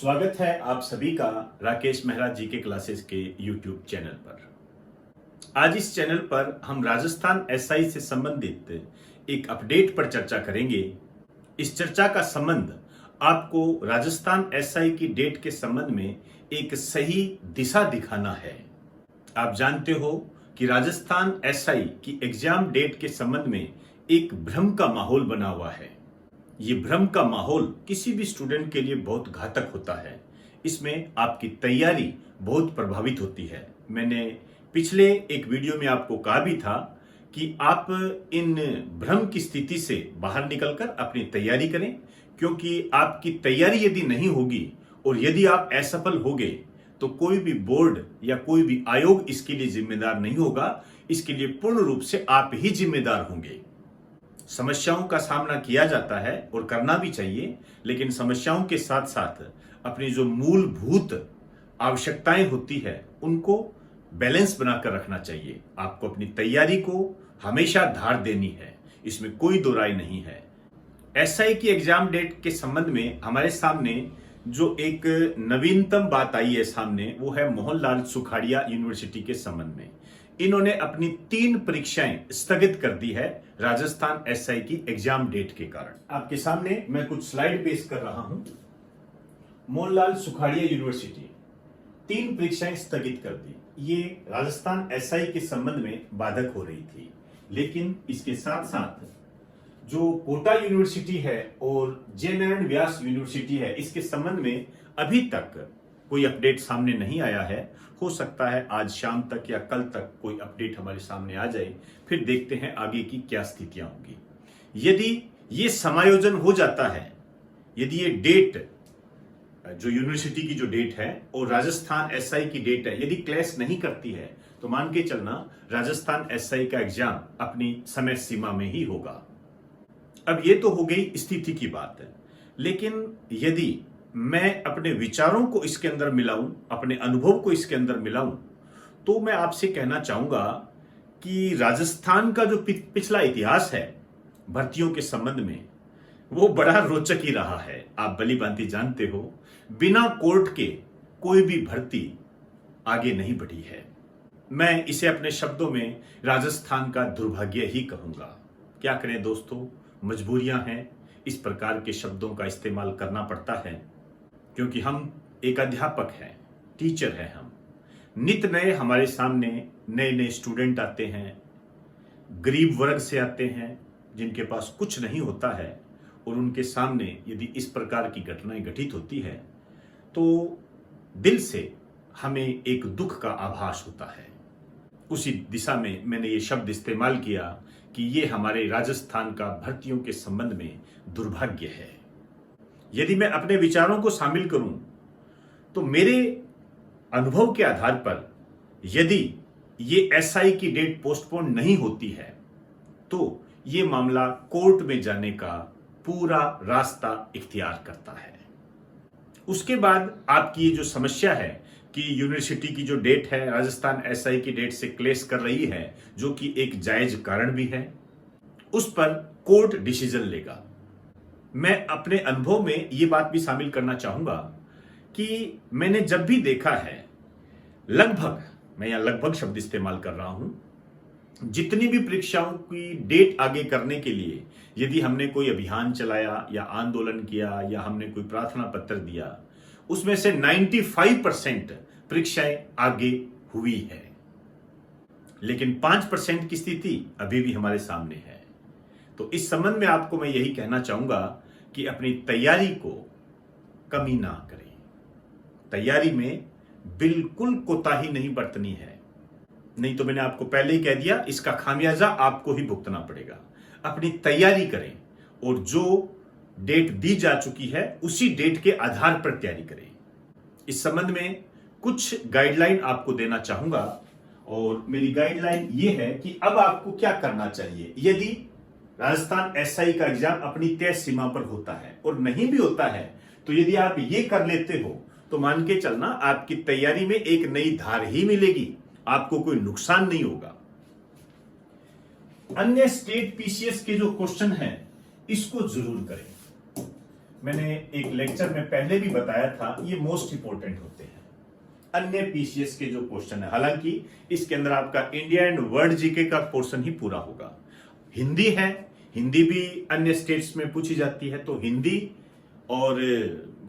स्वागत है आप सभी का राकेश मेहरा जी के क्लासेस के YouTube चैनल पर। आज इस चैनल पर हम राजस्थान एसआई से संबंधित एक अपडेट पर चर्चा करेंगे। इस चर्चा का संबंध आपको राजस्थान एसआई की डेट के संबंध में एक सही दिशा दिखाना है। आप जानते हो कि राजस्थान एसआई की एग्जाम डेट के संबंध में एक भ्रम का माहौल बना हुआ है। ये भ्रम का माहौल किसी भी स्टूडेंट के लिए बहुत घातक होता है। इसमें आपकी तैयारी बहुत प्रभावित होती है। मैंने पिछले एक वीडियो में आपको कहा भी था कि आप इन भ्रम की स्थिति से बाहर निकलकर अपनी तैयारी करें, क्योंकि आपकी तैयारी यदि नहीं होगी और यदि आप असफल होगे तो कोई भी बोर्ड या कोई भी आयोग इसके लिए जिम्मेदार नहीं होगा। इसके लिए पूर्ण रूप से आप ही जिम्मेदार होंगे। समस्याओं का सामना किया जाता है और करना भी चाहिए, लेकिन समस्याओं के साथ साथ अपनी जो मूलभूत आवश्यकताएं होती है उनको बैलेंस बनाकर रखना चाहिए। आपको अपनी तैयारी को हमेशा धार देनी है, इसमें कोई दो राय नहीं है। एसआई की एग्जाम डेट के संबंध में हमारे सामने जो एक नवीनतम बात आई है सामने, वो है मोहनलाल सुखाड़िया यूनिवर्सिटी के संबंध में। इन्होंने अपनी 3 परीक्षाएं स्थगित कर दी है राजस्थान एसआई की एग्जाम डेट के कारण। आपके सामने मैं कुछ स्लाइड पेश कर रहा हूं। मोहनलाल सुखाड़िया यूनिवर्सिटी 3 परीक्षाएं स्थगित कर दी। ये राजस्थान एसआई के संबंध में बाधक हो रही थी, लेकिन इसके साथ साथ जो कोटा यूनिवर्सिटी है और जयनारायण व्यास यूनिवर्सिटी है, इसके संबंध में अभी तक कोई अपडेट सामने नहीं आया है। हो सकता है आज शाम तक या कल तक कोई अपडेट हमारे सामने आ जाए, फिर देखते हैं आगे की क्या स्थितियां होंगी। यदि ये समायोजन हो जाता है, यदि ये डेट जो यूनिवर्सिटी की जो डेट है और राजस्थान एसआई की डेट है, यदि क्लैश नहीं करती है, तो मान के चलना राजस्थान एसआई का एग्जाम अपनी समय सीमा में ही होगा। अब ये तो हो गई स्थिति की बात है, लेकिन यदि मैं अपने विचारों को इसके अंदर मिलाऊं, अपने अनुभव को इसके अंदर मिलाऊं, तो मैं आपसे कहना चाहूंगा कि राजस्थान का जो पिछला इतिहास है भर्तियों के संबंध में, वो बड़ा रोचक ही रहा है। आप भली भांति जानते हो, बिना कोर्ट के कोई भी भर्ती आगे नहीं बढ़ी है। मैं इसे अपने शब्दों में राजस्थान का दुर्भाग्य ही कहूंगा। क्या करें दोस्तों, मजबूरियां हैं, इस प्रकार के शब्दों का इस्तेमाल करना पड़ता है, क्योंकि हम एक अध्यापक हैं, टीचर हैं। हम नित नए हमारे सामने नए नए स्टूडेंट आते हैं, गरीब वर्ग से आते हैं जिनके पास कुछ नहीं होता है, और उनके सामने यदि इस प्रकार की घटनाएं घटित होती है तो दिल से हमें एक दुख का आभास होता है। उसी दिशा में मैंने ये शब्द इस्तेमाल किया कि ये हमारे राजस्थान का भर्तियों के संबंध में दुर्भाग्य है। यदि मैं अपने विचारों को शामिल करूं तो मेरे अनुभव के आधार पर यदि ये एसआई की डेट पोस्टपोन नहीं होती है तो ये मामला कोर्ट में जाने का पूरा रास्ता इख्तियार करता है। उसके बाद आपकी ये जो समस्या है कि यूनिवर्सिटी की जो डेट है राजस्थान एसआई की डेट से क्लेश कर रही है, जो कि एक जायज कारण भी है, उस पर कोर्ट डिसीजन लेगा। मैं अपने अनुभव में ये बात भी शामिल करना चाहूंगा कि मैंने जब भी देखा है, लगभग, मैं यहां लगभग शब्द इस्तेमाल कर रहा हूं, जितनी भी परीक्षाओं की डेट आगे करने के लिए यदि हमने कोई अभियान चलाया या आंदोलन किया या हमने कोई प्रार्थना पत्र दिया, उसमें से 95% परीक्षाएं आगे हुई है, लेकिन 5% की स्थिति अभी भी हमारे सामने है। तो इस संबंध में आपको मैं यही कहना चाहूंगा कि अपनी तैयारी को कमी ना करें। तैयारी में बिल्कुल कोताही नहीं बरतनी है, नहीं तो मैंने आपको पहले ही कह दिया, इसका खामियाजा आपको ही भुगतना पड़ेगा। अपनी तैयारी करें और जो डेट दी जा चुकी है उसी डेट के आधार पर तैयारी करें। इस संबंध में कुछ गाइडलाइन आपको देना चाहूंगा, और मेरी गाइडलाइन ये है कि अब आपको क्या करना चाहिए यदि राजस्थान एसआई का एग्जाम अपनी तय सीमा पर होता है, और नहीं भी होता है तो यदि आप ये कर लेते हो तो मान के चलना आपकी तैयारी में एक नई धार ही मिलेगी, आपको कोई नुकसान नहीं होगा। अन्य स्टेट पीसीएस के जो क्वेश्चन हैं इसको जरूर करें। मैंने एक लेक्चर में पहले भी बताया था, ये मोस्ट इंपोर्टेंट होते हैं अन्य पीसीएस के जो क्वेश्चन है। हालांकि इसके अंदर आपका इंडिया एंड वर्ल्ड जीके का पोर्शन ही पूरा होगा। हिंदी है, हिंदी भी अन्य स्टेट्स में पूछी जाती है, तो हिंदी, और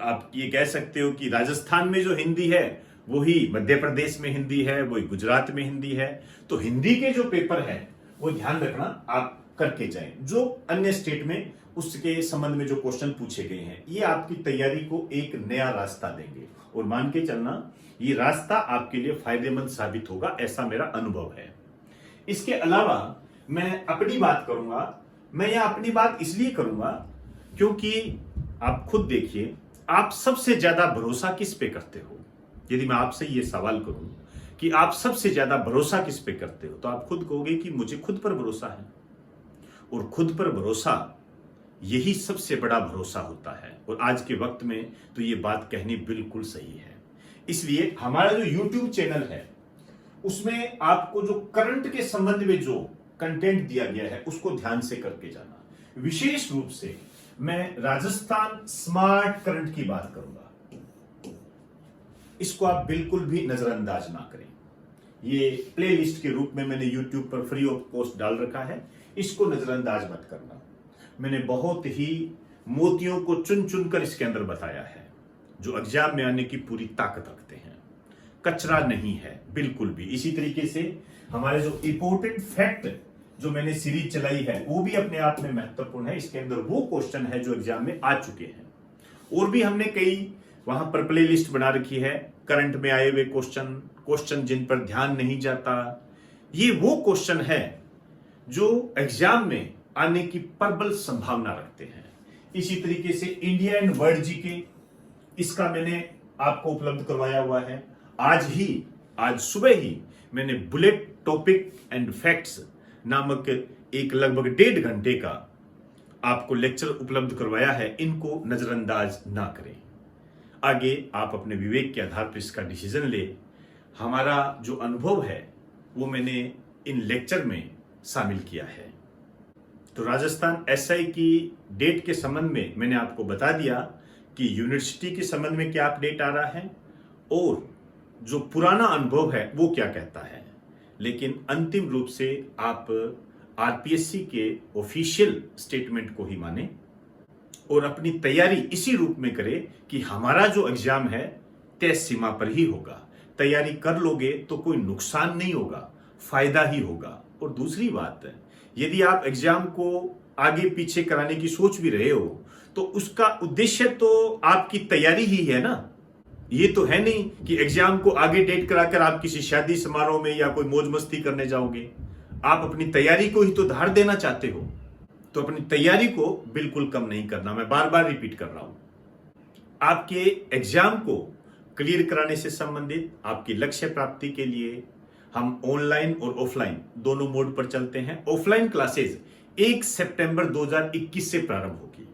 आप ये कह सकते हो कि राजस्थान में जो हिंदी है वही मध्य प्रदेश में हिंदी है, वही गुजरात में हिंदी है। तो हिंदी के जो पेपर है वो ध्यान रखना आप करके जाएं। जो अन्य स्टेट में उसके संबंध में जो क्वेश्चन पूछे गए हैं, ये आपकी तैयारी को एक नया रास्ता देंगे, और मान के चलना ये रास्ता आपके लिए फायदेमंद साबित होगा, ऐसा मेरा अनुभव है। इसके अलावा मैं अपनी बात करूंगा। मैं यह अपनी बात इसलिए करूंगा क्योंकि आप खुद देखिए, आप सबसे ज्यादा भरोसा किस पे करते हो। यदि मैं आपसे ये सवाल करूं कि आप सबसे ज्यादा भरोसा किस पे करते हो, तो आप खुद कहोगे कि मुझे खुद पर भरोसा है। और खुद पर भरोसा यही सबसे बड़ा भरोसा होता है, और आज के वक्त में तो ये बात कहनी बिल्कुल सही है। इसलिए हमारा जो YouTube चैनल है उसमें आपको जो करंट के संबंध में जो कंटेंट दिया गया है उसको ध्यान से करके जाना। विशेष रूप से मैं राजस्थान स्मार्ट करंट की बात करूंगा, इसको आप बिल्कुल भी नजरअंदाज ना करें। ये प्लेलिस्ट के रूप में मैंने YouTube पर फ्री ऑफ कॉस्ट डाल रखा है, इसको नजरअंदाज मत करना। मैंने बहुत ही मोतियों को चुन चुन कर इसके अंदर बताया है, जो एग्जाम में आने की पूरी ताकत रखते हैं, कचरा नहीं है बिल्कुल भी। इसी तरीके से हमारे जो इंपोर्टेंट फैक्ट जो मैंने सीरीज चलाई है वो भी अपने आप में महत्वपूर्ण है। इसके अंदर वो क्वेश्चन है जो एग्जाम में आ चुके हैं, और भी हमने कई वहां पर प्ले लिस्ट बना रखी है, करंट में आए हुए क्वेश्चन जिन पर ध्यान नहीं जाता। ये वो क्वेश्चन है जो एग्जाम में आने की प्रबल संभावना रखते हैं। इसी तरीके से इंडिया एंड वर्ल्ड जीके, इसका मैंने आपको उपलब्ध करवाया हुआ है। आज सुबह ही मैंने बुलेट टॉपिक एंड फैक्ट्स नामक एक लगभग 1.5 घंटे का आपको लेक्चर उपलब्ध करवाया है। इनको नजरअंदाज ना करें। आगे आप अपने विवेक के आधार पर इसका डिसीजन ले। हमारा जो अनुभव है वो मैंने इन लेक्चर में शामिल किया है। तो राजस्थान एसआई की डेट के संबंध में मैंने आपको बता दिया कि यूनिवर्सिटी के संबंध में क्या अपडेट आ रहा है, और जो पुराना अनुभव है वो क्या कहता है। लेकिन अंतिम रूप से आप आरपीएससी के ऑफिशियल स्टेटमेंट को ही माने और अपनी तैयारी इसी रूप में करें कि हमारा जो एग्जाम है तय सीमा पर ही होगा। तैयारी कर लोगे तो कोई नुकसान नहीं होगा, फायदा ही होगा। और दूसरी बात है, यदि आप एग्जाम को आगे पीछे कराने की सोच भी रहे हो तो उसका उद्देश्य तो आपकी तैयारी ही है ना। ये तो है नहीं कि एग्जाम को आगे डेट कराकर आप किसी शादी समारोह में या कोई मौज मस्ती करने जाओगे। आप अपनी तैयारी को ही तो धार देना चाहते हो, तो अपनी तैयारी को बिल्कुल कम नहीं करना। मैं बार बार रिपीट कर रहा हूं, आपके एग्जाम को क्लियर कराने से संबंधित आपकी लक्ष्य प्राप्ति के लिए हम ऑनलाइन और ऑफलाइन दोनों मोड पर चलते हैं। ऑफलाइन क्लासेस 1 सितंबर 2021 से प्रारंभ होगी,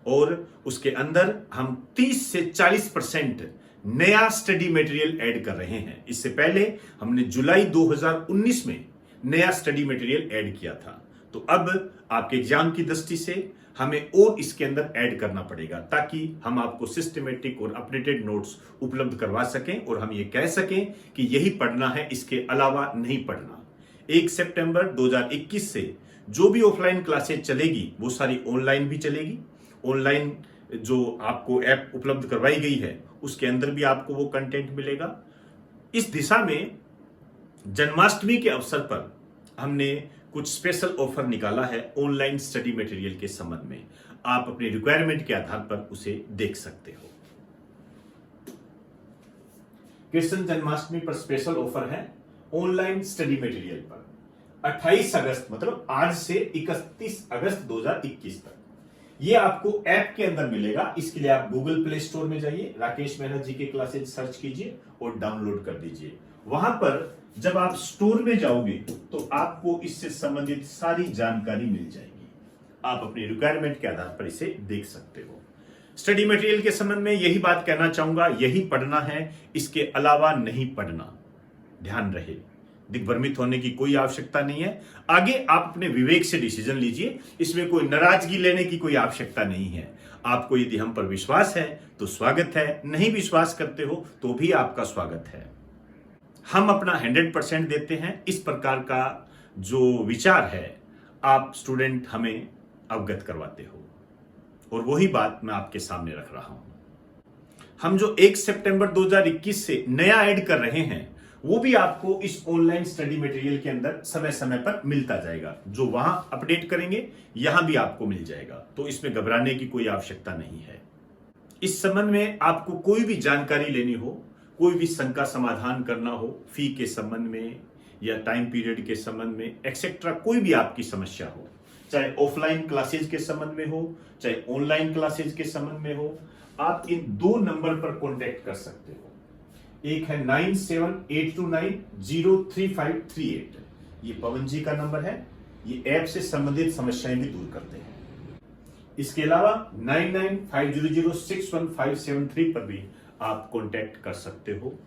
और उसके अंदर हम 30 से 40% नया स्टडी मटेरियल ऐड कर रहे हैं। इससे पहले हमने जुलाई 2019 में नया स्टडी मटेरियल ऐड किया था, तो अब आपके एग्जाम की दृष्टि से हमें और इसके अंदर ऐड करना पड़ेगा, ताकि हम आपको सिस्टमेटिक और अपडेटेड नोट्स उपलब्ध करवा सकें और हम ये कह सकें कि यही पढ़ना है, इसके अलावा नहीं पढ़ना। 1 सितंबर 2021 से जो भी ऑफलाइन क्लासेज चलेगी वो सारी ऑनलाइन भी चलेगी। ऑनलाइन जो आपको ऐप उपलब्ध करवाई गई है उसके अंदर भी आपको वो कंटेंट मिलेगा। इस दिशा में जन्माष्टमी के अवसर पर हमने कुछ स्पेशल ऑफर निकाला है ऑनलाइन स्टडी मटेरियल के संबंध में। आप अपनी रिक्वायरमेंट के आधार पर उसे देख सकते हो। कृष्ण जन्माष्टमी पर स्पेशल ऑफर है ऑनलाइन स्टडी मटेरियल पर 28 अगस्त मतलब आज से 31 अगस्त 2021 तक। ये आपको ऐप के अंदर मिलेगा। इसके लिए आप गूगल प्ले स्टोर में जाइए, राकेश मेहरा जी के क्लासेज सर्च कीजिए और डाउनलोड कर दीजिए। वहां पर जब आप स्टोर में जाओगे तो आपको इससे संबंधित सारी जानकारी मिल जाएगी। आप अपनी रिक्वायरमेंट के आधार पर इसे देख सकते हो। स्टडी मटेरियल के संबंध में यही बात कहना चाहूंगा, यही पढ़ना है, इसके अलावा नहीं पढ़ना। ध्यान रहे, दिग्भ्रमित होने की कोई आवश्यकता नहीं है। आगे आप अपने विवेक से डिसीजन लीजिए, इसमें कोई नाराजगी लेने की कोई आवश्यकता नहीं है। आपको यदि हम पर विश्वास है तो स्वागत है, नहीं विश्वास करते हो तो भी आपका स्वागत है। हम अपना 100% देते हैं। इस प्रकार का जो विचार है आप स्टूडेंट हमें अवगत करवाते हो और वही बात मैं आपके सामने रख रहा हूं। हम जो 1 सितंबर 2021 से नया ऐड कर रहे हैं वो भी आपको इस ऑनलाइन स्टडी मटेरियल के अंदर समय समय पर मिलता जाएगा। जो वहां अपडेट करेंगे यहां भी आपको मिल जाएगा, तो इसमें घबराने की कोई आवश्यकता नहीं है। इस संबंध में आपको कोई भी जानकारी लेनी हो, कोई भी शंका समाधान करना हो, फी के संबंध में या टाइम पीरियड के संबंध में एक्सेट्रा, कोई भी आपकी समस्या हो, चाहे ऑफलाइन क्लासेज के संबंध में हो चाहे ऑनलाइन क्लासेज के संबंध में हो, आप इन 2 नंबर पर कांटेक्ट कर सकते हो। एक है 9782903538, ये पवन जी का नंबर है। ये ऐप से संबंधित समस्याएं भी दूर करते हैं। इसके अलावा 9950061573 पर भी आप कांटेक्ट कर सकते हो।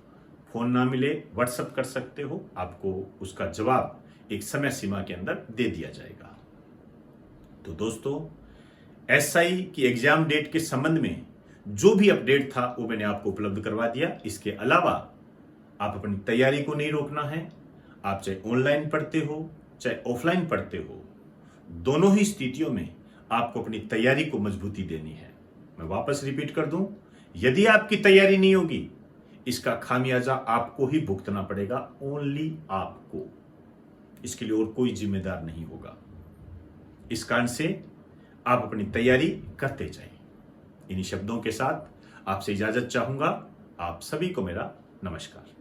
फोन ना मिले व्हाट्सएप कर सकते हो, आपको उसका जवाब एक समय सीमा के अंदर दे दिया जाएगा। तो दोस्तों, एसआई की एग्जाम डेट के संबंध में जो भी अपडेट था वो मैंने आपको उपलब्ध करवा दिया। इसके अलावा आप अपनी तैयारी को नहीं रोकना है। आप चाहे ऑनलाइन पढ़ते हो चाहे ऑफलाइन पढ़ते हो, दोनों ही स्थितियों में आपको अपनी तैयारी को मजबूती देनी है। मैं वापस रिपीट कर दूं, यदि आपकी तैयारी नहीं होगी इसका खामियाजा आपको ही भुगतना पड़ेगा, ओनली आपको। इसके लिए और कोई जिम्मेदार नहीं होगा। इस कारण से आप अपनी तैयारी करते जाएं। इन्हीं शब्दों के साथ आपसे इजाजत चाहूंगा। आप सभी को मेरा नमस्कार।